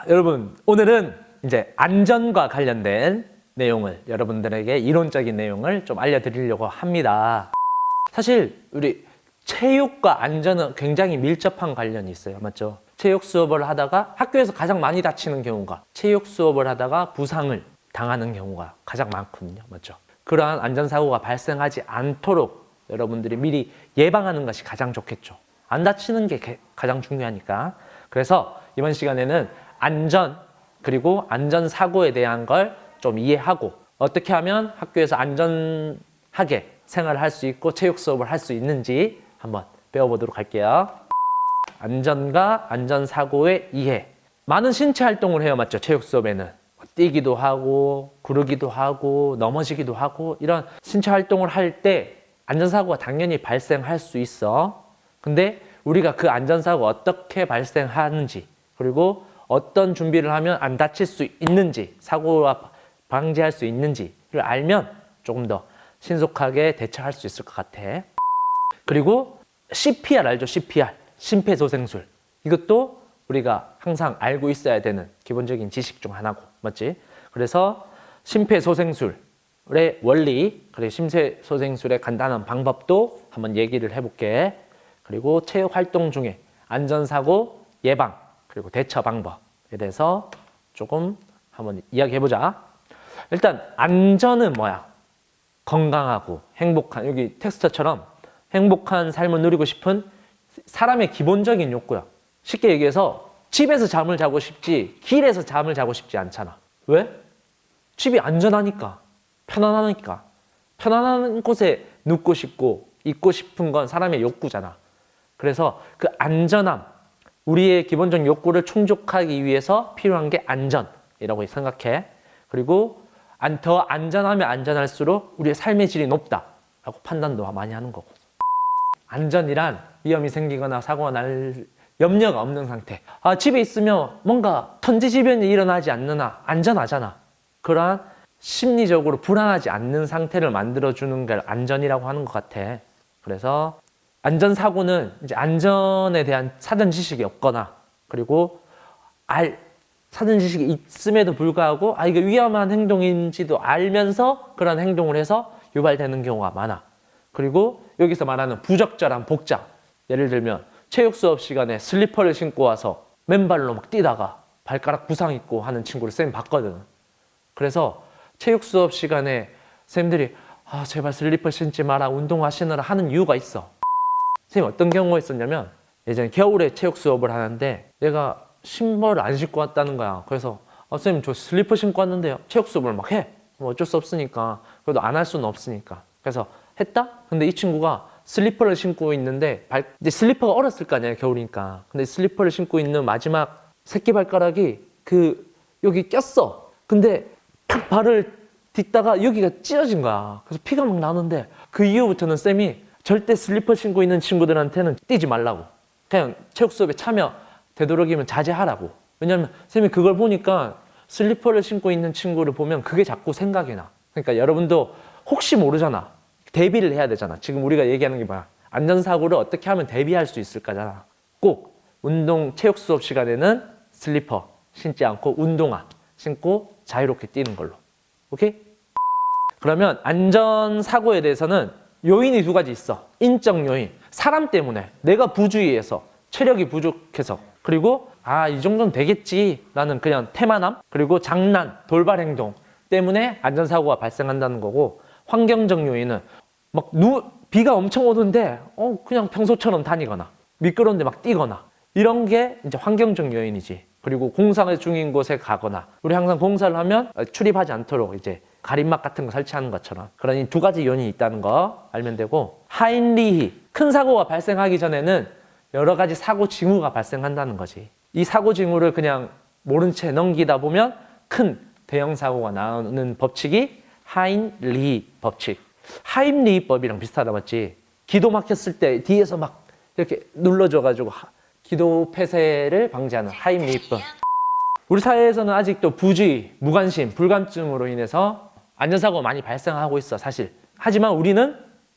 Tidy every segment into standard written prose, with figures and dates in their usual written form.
여러분 오늘은 이제 안전과 관련된 내용을 여러분들에게 이론적인 내용을 좀 알려드리려고 합니다. 사실 우리 체육과 안전은 굉장히 밀접한 관련이 있어요. 맞죠? 체육 수업을 하다가 학교에서 가장 많이 다치는 경우가 체육 수업을 하다가 부상을 당하는 경우가 가장 많거든요. 맞죠? 그러한 안전사고가 발생하지 않도록 여러분들이 미리 예방하는 것이 가장 좋겠죠. 안 다치는 게 가장 중요하니까. 그래서 이번 시간에는 안전 그리고 안전사고에 대한 걸 좀 이해하고 어떻게 하면 학교에서 안전하게 생활을 할 수 있고 체육 수업을 할 수 있는지 한번 배워보도록 할게요. 안전과 안전사고의 이해. 많은 신체 활동을 해요. 맞죠? 체육 수업에는. 뛰기도 하고 구르기도 하고 넘어지기도 하고 이런 신체 활동을 할 때 안전사고가 당연히 발생할 수 있어. 근데 우리가 그 안전사고가 어떻게 발생하는지 그리고 어떤 준비를 하면 안 다칠 수 있는지 사고와 방지할 수 있는지를 알면 조금 더 신속하게 대처할 수 있을 것 같아. 그리고 CPR 알죠? CPR, 심폐소생술. 이것도 우리가 항상 알고 있어야 되는 기본적인 지식 중 하나고, 맞지? 그래서 심폐소생술의 원리, 그리고 심폐소생술의 간단한 방법도 한번 얘기를 해볼게. 그리고 체육 활동 중에 안전사고 예방, 그리고 대처 방법에 대해서 조금 한번 이야기해보자. 일단 안전은 뭐야? 건강하고 행복한, 여기 텍스트처럼 행복한 삶을 누리고 싶은 사람의 기본적인 욕구야. 쉽게 얘기해서 집에서 잠을 자고 싶지 길에서 잠을 자고 싶지 않잖아. 왜? 집이 안전하니까, 편안하니까. 편안한 곳에 눕고 싶고 있고 싶은 건 사람의 욕구잖아. 그래서 그 안전함, 우리의 기본적 욕구를 충족하기 위해서 필요한 게 안전이라고 생각해. 그리고 더 안전하면 안전할수록 우리의 삶의 질이 높다라고 판단도 많이 하는 거고. 안전이란 위험이 생기거나 사고가 날 염려가 없는 상태. 집에 있으면 뭔가 천재지변이 일어나지 않느나 안전하잖아. 그러한 심리적으로 불안하지 않는 상태를 만들어주는 걸 안전이라고 하는 것 같아. 그래서 안전사고는 이제 안전에 대한 사전 지식이 없거나 그리고 사전 지식이 있음에도 불구하고 이게 위험한 행동인지도 알면서 그런 행동을 해서 유발되는 경우가 많아. 그리고 여기서 말하는 부적절한 복장. 예를 들면 체육 수업 시간에 슬리퍼를 신고 와서 맨발로 막 뛰다가 발가락 부상 있고 하는 친구를 쌤이 봤거든. 그래서 체육 수업 시간에 쌤들이 제발 슬리퍼 신지 마라, 운동하시느라 하는 이유가 있어. 선생님 어떤 경우가 있었냐면 예전에 겨울에 체육 수업을 하는데 내가 신발을 안 신고 왔다는 거야. 그래서 선생님 저 슬리퍼 신고 왔는데요. 체육 수업을 막 해. 뭐 어쩔 수 없으니까. 그래도 안 할 수는 없으니까. 그래서 했다? 근데 이 친구가 슬리퍼를 신고 있는데 이제 슬리퍼가 얼었을 거 아니야, 겨울이니까. 근데 슬리퍼를 신고 있는 마지막 새끼발가락이 여기 꼈어. 근데 탁 발을 딛다가 여기가 찢어진 거야. 그래서 피가 막 나는데 그 이후부터는 쌤이 절대 슬리퍼 신고 있는 친구들한테는 뛰지 말라고. 그냥 체육 수업에 참여 되도록이면 자제하라고. 왜냐면 쌤이 그걸 보니까 슬리퍼를 신고 있는 친구를 보면 그게 자꾸 생각이 나. 그러니까 여러분도 혹시 모르잖아. 대비를 해야 되잖아. 지금 우리가 얘기하는 게 뭐야? 안전사고를 어떻게 하면 대비할 수 있을까잖아. 꼭 체육 수업 시간에는 슬리퍼 신지 않고 운동화 신고 자유롭게 뛰는 걸로. 오케이? 그러면 안전사고에 대해서는 요인이 두 가지 있어. 인적 요인. 사람 때문에 내가 부주의해서 체력이 부족해서 그리고 이 정도는 되겠지 라는 그냥 태만함 그리고 장난, 돌발 행동 때문에 안전사고가 발생한다는 거고 환경적 요인은 막 비가 엄청 오는데 그냥 평소처럼 다니거나 미끄러운데 막 뛰거나 이런 게 이제 환경적 요인이지. 그리고 공사 중인 곳에 가거나 우리 항상 공사를 하면 출입하지 않도록 이제 가림막 같은 거 설치하는 것처럼 그런 이 두 가지 요인이 있다는 거 알면 되고 하인리히 큰 사고가 발생하기 전에는 여러 가지 사고 징후가 발생한다는 거지. 이 사고 징후를 그냥 모른 채 넘기다 보면 큰 대형 사고가 나오는 법칙이 하인리히 법칙. 하임리히법이랑 비슷하다 맞지? 기도 막혔을 때 뒤에서 막 이렇게 눌러줘가지고 기도 폐쇄를 방지하는 하임리히법. 우리 사회에서는 아직도 부주의, 무관심, 불감증으로 인해서 안전사고가 많이 발생하고 있어 사실. 하지만 우리는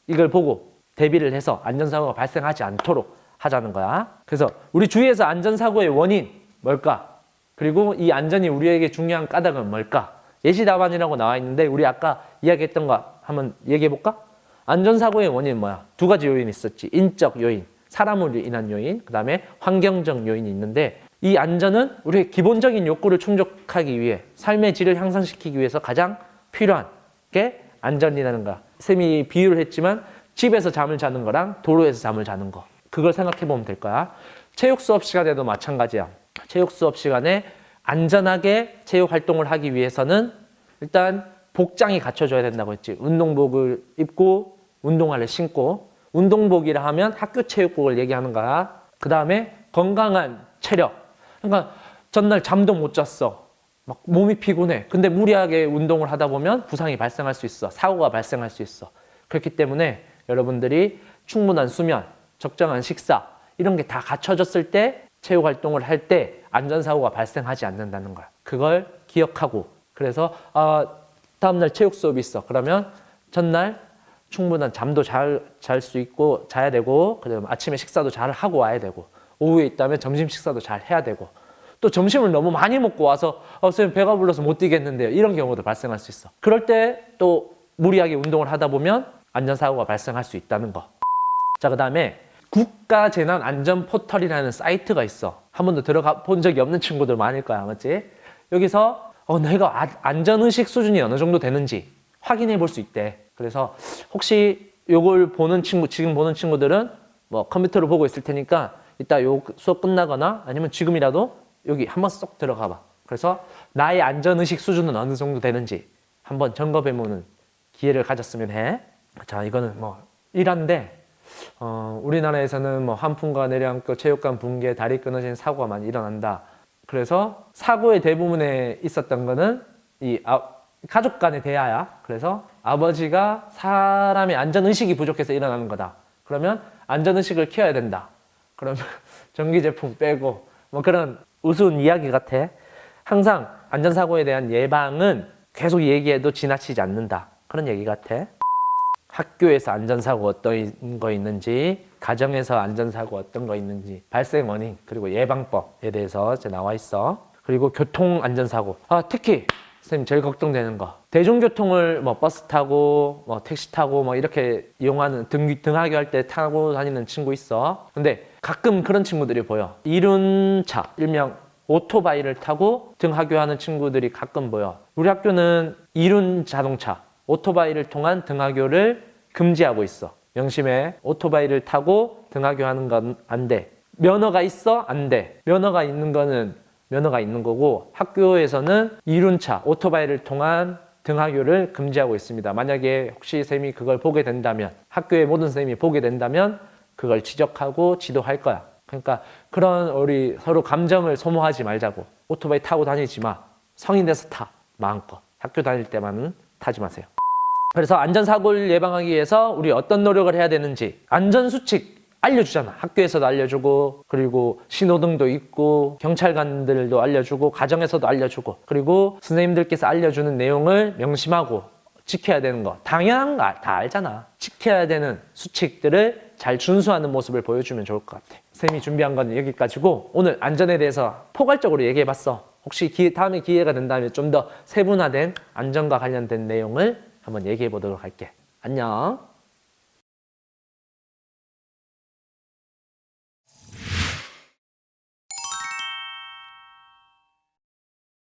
이걸 보고 대비를 해서 안전사고가 발생하지 않도록 하자는 거야. 그래서 우리 주위에서 안전사고의 원인 뭘까? 그리고 이 안전이 우리에게 중요한 까닭은 뭘까? 예시 답안이라고 나와 있는데 우리 아까 이야기했던 거 한번 얘기해 볼까? 안전사고의 원인은 뭐야? 두 가지 요인이 있었지. 인적 요인, 사람으로 인한 요인, 그 다음에 환경적 요인이 있는데 이 안전은 우리의 기본적인 욕구를 충족하기 위해 삶의 질을 향상시키기 위해서 가장 필요한 게 안전이라는 거야. 쌤이 비유를 했지만 집에서 잠을 자는 거랑 도로에서 잠을 자는 거. 그걸 생각해 보면 될 거야. 체육 수업 시간에도 마찬가지야. 체육 수업 시간에 안전하게 체육 활동을 하기 위해서는 일단 복장이 갖춰져야 된다고 했지. 운동복을 입고 운동화를 신고 운동복이라 하면 학교 체육복을 얘기하는 거야. 그 다음에 건강한 체력. 그러니까 전날 잠도 못 잤어. 막 몸이 피곤해. 근데 무리하게 운동을 하다 보면 부상이 발생할 수 있어. 사고가 발생할 수 있어. 그렇기 때문에 여러분들이 충분한 수면, 적정한 식사 이런 게 다 갖춰졌을 때 체육 활동을 할 때 안전사고가 발생하지 않는다는 거야. 그걸 기억하고 그래서 다음날 체육 수업이 있어. 그러면 전날 충분한 잠도 잘 수 있고 자야 되고 그다음에 아침에 식사도 잘 하고 와야 되고 오후에 있다면 점심 식사도 잘 해야 되고 또 점심을 너무 많이 먹고 와서 선생님 배가 불러서 못 뛰겠는데요. 이런 경우도 발생할 수 있어. 그럴 때 또 무리하게 운동을 하다 보면 안전사고가 발생할 수 있다는 거. 자, 그 다음에 국가재난안전포털이라는 사이트가 있어. 한 번도 들어가 본 적이 없는 친구들 많을 거야, 맞지? 여기서 내가 안전의식 수준이 어느 정도 되는지 확인해 볼 수 있대. 그래서 혹시 요걸 보는 친구, 지금 보는 친구들은 뭐 컴퓨터로 보고 있을 테니까 이따 요 수업 끝나거나 아니면 지금이라도 여기 한번 쏙 들어가 봐. 그래서 나의 안전의식 수준은 어느 정도 되는지 한번 점검해 보는 기회를 가졌으면 해. 자, 이거는 뭐 일환데 우리나라에서는 뭐 한풍과 내려앉고 체육관 붕괴, 다리 끊어진 사고가 많이 일어난다. 그래서 사고의 대부분에 있었던 거는 이 가족 간의 대화야. 그래서 아버지가 사람의 안전의식이 부족해서 일어나는 거다. 그러면 안전의식을 키워야 된다. 그러면 전기제품 빼고 뭐 그런 우스운 이야기 같아. 항상 안전사고에 대한 예방은 계속 얘기해도 지나치지 않는다. 그런 얘기 같아. 학교에서 안전사고 어떤 거 있는지, 가정에서 안전사고 어떤 거 있는지, 발생 원인, 그리고 예방법에 대해서 이제 나와 있어. 그리고 교통안전사고. 특히 선생님 제일 걱정되는 거. 대중교통을 뭐 버스 타고, 뭐 택시 타고, 뭐 이렇게 이용하는 등하교 할 때 타고 다니는 친구 있어. 근데 가끔 그런 친구들이 보여. 이륜차, 일명 오토바이를 타고 등하교하는 친구들이 가끔 보여. 우리 학교는 이륜 자동차, 오토바이를 통한 등하교를 금지하고 있어. 명심해. 오토바이를 타고 등하교하는 건 안 돼. 면허가 있어? 안 돼. 면허가 있는 거는 면허가 있는 거고 학교에서는 이륜차, 오토바이를 통한 등하교를 금지하고 있습니다. 만약에 혹시 쌤이 그걸 보게 된다면 학교의 모든 쌤이 보게 된다면 그걸 지적하고 지도할 거야. 그러니까 그런 우리 서로 감정을 소모하지 말자고. 오토바이 타고 다니지 마. 성인 돼서 타. 마음껏. 학교 다닐 때만은 타지 마세요. 그래서 안전사고를 예방하기 위해서 우리 어떤 노력을 해야 되는지 안전수칙 알려주잖아. 학교에서도 알려주고 그리고 신호등도 있고 경찰관들도 알려주고 가정에서도 알려주고 그리고 선생님들께서 알려주는 내용을 명심하고 지켜야 되는 거 당연한 거 다 알잖아. 지켜야 되는 수칙들을 잘 준수하는 모습을 보여주면 좋을 것 같아. 쌤이 준비한 건 여기까지고 오늘 안전에 대해서 포괄적으로 얘기해봤어. 혹시 다음에 기회가 된다면 좀 더 세분화된 안전과 관련된 내용을 한번 얘기해 보도록 할게. 안녕.